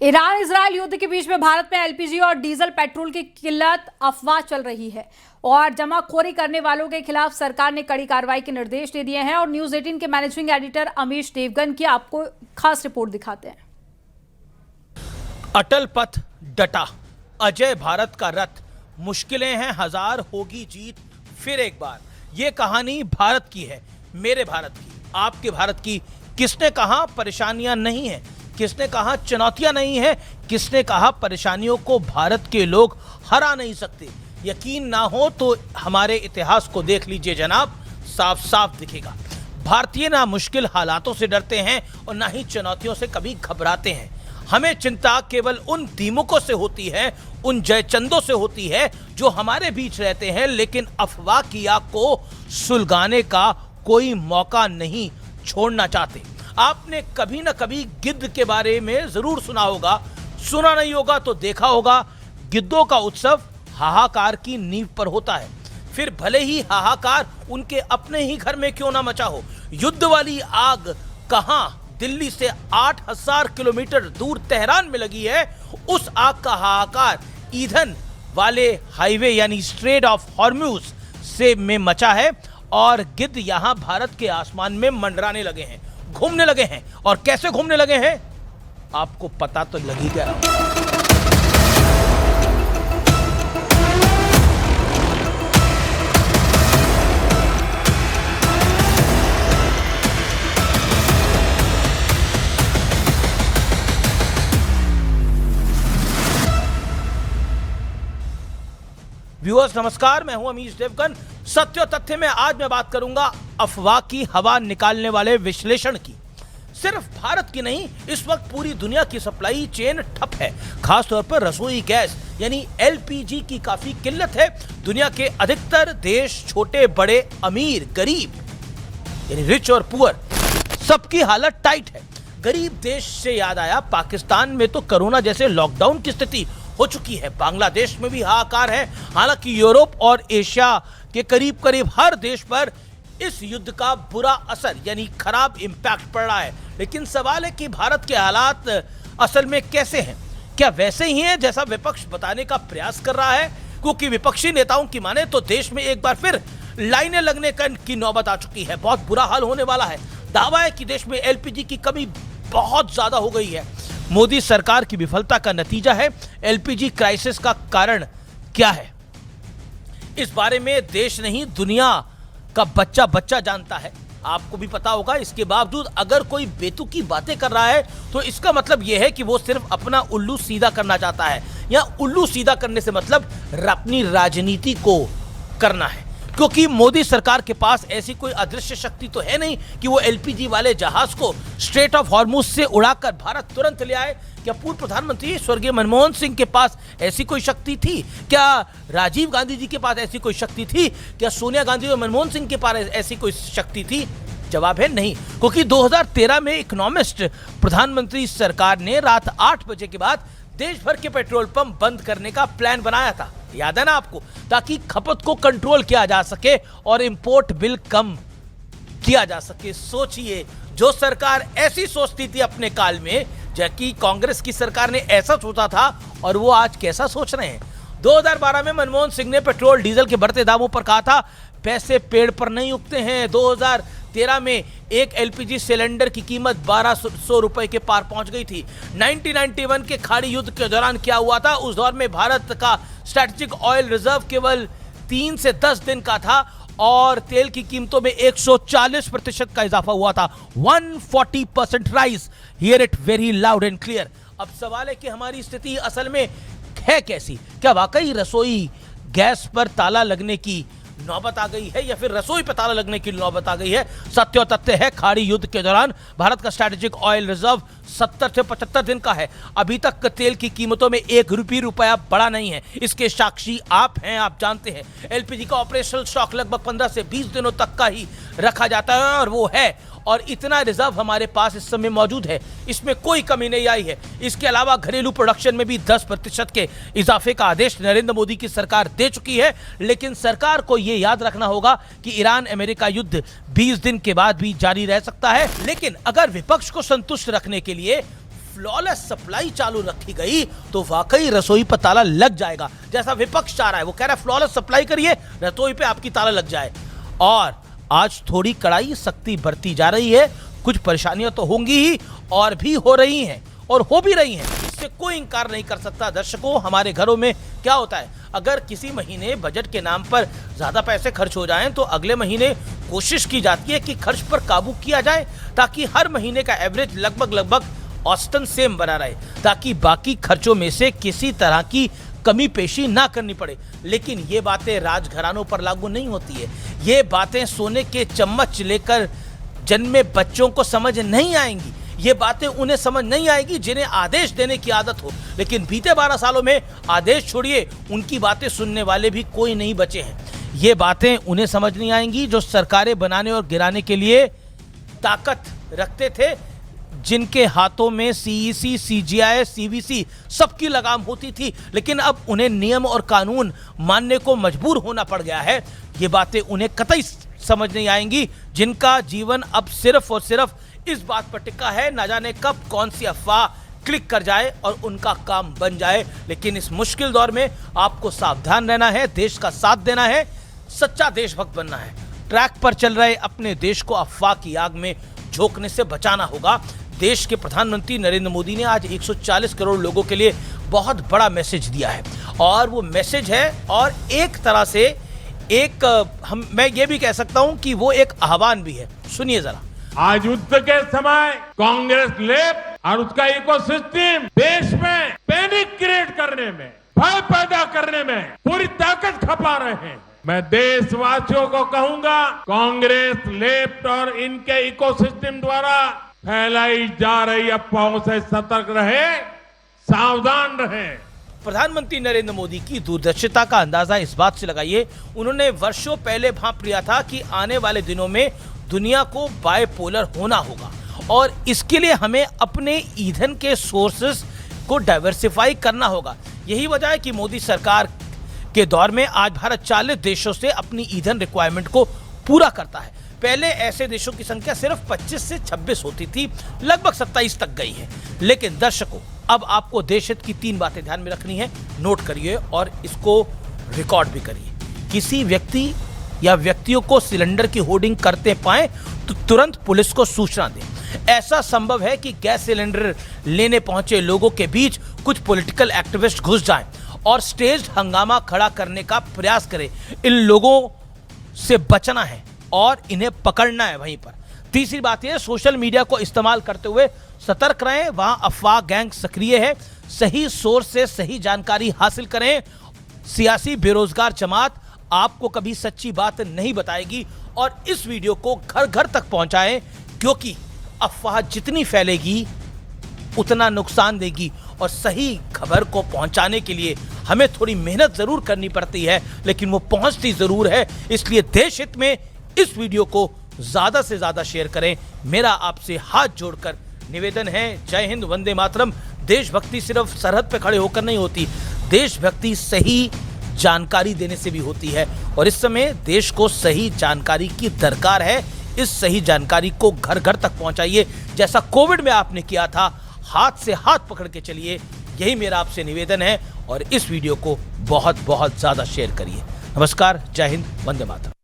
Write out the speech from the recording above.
Iran Israel युद्ध के बीच में भारत में एलपीजी और डीजल पेट्रोल की किल्लत अफवाह चल रही है और जमाखोरी करने वालों के खिलाफ सरकार ने कड़ी कार्रवाई के निर्देश दे दिए हैं। और न्यूज 18 के मैनेजिंग एडिटर अमीश देवगन की आपको खास रिपोर्ट दिखाते हैं। अटल पथ डटा, अजय भारत का रथ, मुश्किलें हैं हजार, होगी जीत फिर एक बार। ये कहानी भारत की है, मेरे भारत की, आपके भारत की। किसने कहा परेशानियां नहीं है, किसने कहा चुनौतियां नहीं है, किसने कहा परेशानियों को भारत के लोग हरा नहीं सकते। यकीन ना हो तो हमारे इतिहास को देख लीजिए जनाब, साफ साफ दिखेगा। भारतीय ना मुश्किल हालातों से डरते हैं और ना ही चुनौतियों से कभी घबराते हैं। हमें चिंता केवल उन दीमकों से होती है, उन जयचंदों से होती है जो हमारे बीच रहते हैं लेकिन अफवाह की आग को सुलगाने का कोई मौका नहीं छोड़ना चाहते। आपने कभी ना कभी गिद्ध के बारे में जरूर सुना होगा, सुना नहीं होगा तो देखा होगा। गिद्धों का उत्सव हाहाकार की नींव पर होता है, फिर भले ही हाहाकार उनके अपने ही घर में क्यों ना मचा हो। युद्ध वाली आग कहां दिल्ली से 8000 किलोमीटर दूर तेहरान में लगी है, उस आग का हाहाकार ईंधन वाले हाईवे यानी स्ट्रेट ऑफ हॉर्मुज से में मचा है और गिद्ध यहां भारत के आसमान में मंडराने लगे हैं, घूमने लगे हैं। और कैसे घूमने लगे हैं आपको पता तो लग ही गया। व्यूअर्स नमस्कार, मैं हूं अमीश देवगन। सत्य और तथ्य में आज मैं बात करूंगा अफवाह की हवा निकालने वाले विश्लेषण की। सिर्फ भारत की नहीं, इस वक्त पूरी दुनिया की सप्लाई चेन ठप है। खासतौर पर रसोई गैस यानी एलपीजी की काफी किल्लत है। दुनिया के अधिकतर देश, छोटे बड़े, अमीर गरीब यानी रिच और पुअर, सबकी हालत टाइट है। गरीब देश से याद आया, पाकिस्तान में तो कोरोना जैसे लॉकडाउन की स्थिति हो चुकी है। बांग्लादेश में भी हाहाकार है। हालांकि यूरोप और एशिया के करीब करीब हर देश पर इस युद्ध का बुरा असर यानी खराब इंपैक्ट पड़ रहा है। लेकिन सवाल है कि भारत के हालात असल में कैसे हैं? क्या वैसे ही हैं जैसा विपक्ष बताने का प्रयास कर रहा है? क्योंकि विपक्षी नेताओं की माने तो देश में एक बार फिर लाइनें लगने की नौबत आ चुकी है। बहुत बुरा हाल होने वाला है। दावा है कि देश में एलपीजी की कमी बहुत ज्यादा हो गई है। मोदी सरकार की विफलता का नतीजा है। एलपीजी क्राइसिस का कारण क्या है, इस बारे में देश नहीं दुनिया का बच्चा बच्चा जानता है। आपको भी पता होगा। इसके बावजूद अगर कोई बेतुकी बातें कर रहा है तो इसका मतलब यह है कि वो सिर्फ अपना उल्लू सीधा करना चाहता है, या उल्लू सीधा करने से मतलब अपनी राजनीति को करना है। क्योंकि मोदी सरकार के पास ऐसी कोई अदृश्य शक्ति तो है नहीं कि वो एलपीजी वाले जहाज को स्ट्रेट ऑफ हॉर्मुज से उड़ाकर भारत तुरंत ले आए। क्या पूर्व प्रधानमंत्री स्वर्गीय मनमोहन सिंह के पास ऐसी कोई शक्ति थी? क्या राजीव गांधी जी के पास ऐसी कोई शक्ति थी? क्या सोनिया गांधी और मनमोहन सिंह के पास ऐसी कोई शक्ति थी? जवाब है नहीं। क्योंकि 2013 में इकोनॉमिस्ट प्रधानमंत्री सरकार ने रात 8 बजे के बाद देश भर के पेट्रोल पंप बंद करने का प्लान बनाया था, याद है ना आपको, ताकि खपत को कंट्रोल किया जा सके और इंपोर्ट बिल कम किया जा सके। सोचिए, जो सरकार ऐसी सोचती थी अपने काल में, जबकि कांग्रेस की सरकार ने ऐसा सोचा था, और वो आज कैसा सोच रहे हैं। 2012 में मनमोहन सिंह ने पेट्रोल डीजल के बढ़ते दामों पर कहा था पैसे पेड़ पर नहीं उगते हैं। 2013 में एक एलपीजी सिलेंडर की कीमत 1200 रुपए के पार पहुंच गई थी। 1991 के खाड़ी युद्ध के दौरान क्या हुआ था? उस दौर में भारत का स्ट्रैटेजिक ऑयल रिजर्व केवल 3 से 10 दिन का था और तेल की कीमतों में 140% का इजाफा हुआ था। 140% rise. Here it very loud and clear. अब सवाल है कि हमारी स्थिति असल में है कैसी? क्या वाकई रसोई गैस पर ताला लगने की नौबत आ गई है, या फिर रसोई पर ताला लगने की नौबत आ गई है? सत्य और तथ्य है, खाड़ी युद्ध के दौरान भारत का स्ट्रैटेजिक ऑयल रिजर्व 70 से 75 दिन का है। अभी तक तेल की कीमतों में ₹1 बढ़ा नहीं है। इसके साक्षी आप हैं, आप जानते हैं। एलपीजी का ऑपरेशनल स्टॉक लगभग 15 से 20 दिनों तक का ही रखा जाता है और वो है, और इतना रिजर्व हमारे पास इस समय मौजूद है। इसमें कोई कमी नहीं आई है। इसके अलावा घरेलू प्रोडक्शन में भी 10% के इजाफे का आदेश नरेंद्र मोदी की सरकार दे चुकी है। लेकिन सरकार को यह याद रखना होगा कि ईरान अमेरिका युद्ध 20 दिन के बाद भी जारी रह सकता है। लेकिन अगर विपक्ष को संतुष्ट रखने के लिए फ्लॉलेस सप्लाई चालू रखी गई तो वाकई रसोई पर ताला लग जाएगा। जैसा विपक्ष चाह रहा है, वो कह रहा है फ्लॉलेस सप्लाई करिए, रसोई पे आपकी ताला लग जाए। और आज थोड़ी कड़ाई सख्ती बरती जा रही है। कुछ परेशानियां तो होंगी ही और भी हो रही हैं और हो भी रही हैं, इससे कोई इंकार नहीं कर सकता। दर्शकों, हमारे घरों में क्या होता है, अगर किसी महीने बजट के नाम पर ज्यादा पैसे खर्च हो जाएं तो अगले महीने कोशिश की जाती है कि खर्च पर काबू किया जाए, ताकि हर महीने का एवरेज लगभग औसतन सेम बना रहे, ताकि बाकी खर्चों में से किसी तरह की कमी पेशी ना करनी पड़े। लेकिन ये बातें राजघरानों पर लागू नहीं होती है। ये बातें सोने के चम्मच लेकर जन्मे बच्चों को समझ नहीं आएंगी। ये बातें उन्हें समझ नहीं आएगी जिन्हें आदेश देने की आदत हो। लेकिन बीते 12 सालों में आदेश छोड़िए, उनकी बातें सुनने वाले भी कोई नहीं बचे हैं। ये बातें उन्हें समझ नहीं आएंगी जो सरकारें बनाने और गिराने के लिए ताकत रखते थे, जिनके हाथों में सीईसी, सीजीआई, सीवीसी सबकी लगाम होती थी। लेकिन अब उन्हें नियम और कानून मानने को मजबूर होना पड़ गया है। ये बातें उन्हें कतई समझ नहीं आएंगी जिनका जीवन अब सिर्फ और सिर्फ इस बात पर टिका है, ना जाने कब कौन सी अफवाह क्लिक कर जाए और उनका काम बन जाए। लेकिन इस मुश्किल दौर में आपको सावधान रहना है, देश का साथ देना है, सच्चा देशभक्त बनना है। ट्रैक पर चल रहे अपने देश को अफवाह की आग में झोंकने से बचाना होगा। देश के प्रधानमंत्री नरेंद्र मोदी ने आज 140 करोड़ लोगों के लिए बहुत बड़ा मैसेज दिया है, और वो मैसेज है और एक तरह से मैं ये भी कह सकता हूं कि वो एक आह्वान भी है। सुनिए जरा। आज युद्ध के समय कांग्रेस लेफ्ट और उसका इकोसिस्टम देश में पैनिक क्रिएट करने में, भय पैदा करने में पूरी ताकत खपा रहे हैं। मैं देशवासियों को कहूंगा, कांग्रेस लेफ्ट और इनके इकोसिस्टम द्वारा फैलाई जा रही अफवाहों से सतर्क रहे, सावधान रहे। प्रधानमंत्री नरेंद्र मोदी की दूरदर्शिता का अंदाजा इस बात से लगाइए, उन्होंने वर्षों पहले भांप लिया था कि आने वाले दिनों में दुनिया को बायपोलर होना होगा और इसके लिए हमें अपने ईंधन के सोर्सेस को डाइवर्सिफाई करना होगा। यही वजह है कि मोदी सरकार के दौर में आज भारत 40 देशों से अपनी ईंधन रिक्वायरमेंट को पूरा करता है। पहले ऐसे देशों की संख्या सिर्फ 25 से 26 होती थी, लगभग 27 तक गई है। लेकिन दर्शकों, अब आपको देश हित की 3 बातें ध्यान में रखनी है, नोट करिए और इसको रिकॉर्ड भी करिए। किसी व्यक्ति या व्यक्तियों को सिलेंडर की होर्डिंग करते पाएं तो तुरंत पुलिस को सूचना दें। ऐसा संभव है कि गैस सिलेंडर लेने पहुंचे लोगों के बीच कुछ पॉलिटिकल एक्टिविस्ट घुस जाएं और स्टेज हंगामा खड़ा करने का प्रयास करें। इन लोगों से बचना है और इन्हें पकड़ना है वहीं पर। तीसरी बात यह, सोशल मीडिया को इस्तेमाल करते हुए सतर्क रहें, वहां अफवाह गैंग सक्रिय है। सही सोर्स से सही जानकारी हासिल करें। सियासी बेरोजगार जमात आपको कभी सच्ची बात नहीं बताएगी और इस वीडियो को घर घर तक पहुंचाएं, क्योंकि अफवाह जितनी फैलेगी उतना नुकसान देगी और सही खबर को पहुंचाने के लिए हमें थोड़ी मेहनत जरूर करनी पड़ती है, लेकिन वो पहुंचती जरूर है। इसलिए देश हित में इस वीडियो को ज्यादा से ज्यादा शेयर करें। मेरा आपसे हाथ जोड़कर निवेदन है, जय हिंद, वंदे मातरम। देशभक्ति सिर्फ सरहद पे खड़े होकर नहीं होती, देशभक्ति सही जानकारी देने से भी होती है और इस समय देश को सही जानकारी की दरकार है। इस सही जानकारी को घर घर तक पहुंचाइए, जैसा कोविड में आपने किया था। हाथ से हाथ पकड़ के चलिए, यही मेरा आपसे निवेदन है और इस वीडियो को बहुत बहुत ज्यादा शेयर करिए। नमस्कार, जय हिंद, वंदे मातरम।